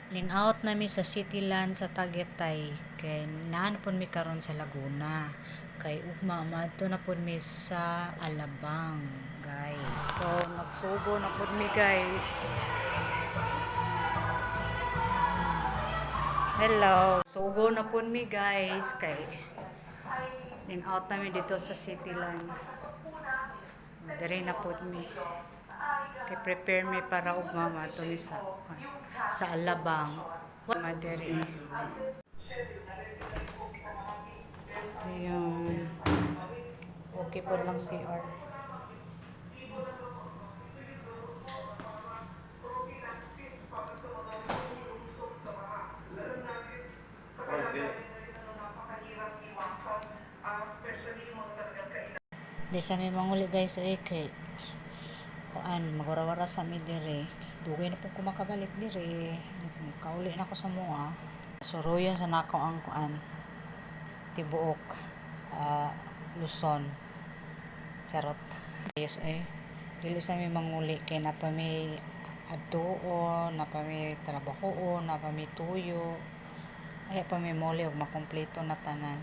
Ling-out nami sa Cityland sa Tagaytay kay naan pud mi karon sa Laguna. Kay ugma madto na pud mi sa Alabang, guys. So magsugo na pud mi, guys. Hello. Sugo na pud mi, guys, kay ling-out nami dito sa Cityland. Dire na pud mi. Kay prepare mi para ugma madto mi sa Alabang. Madere. Ito yung okay po lang CR. Di sa may manguli, guys, kay kuan magwarawara sa mi dire. Dugay na po ko makabalik dire. Kauli na ko sa mua. Suruyon sa nako ang kuan tibuok Luzon. Charot. Yes, dili sa mi manguli kay na pa mi adtuon, na pa mi trabahoon, na pa mi tuyo. Ay pa mi muli og makumpleto na tanan.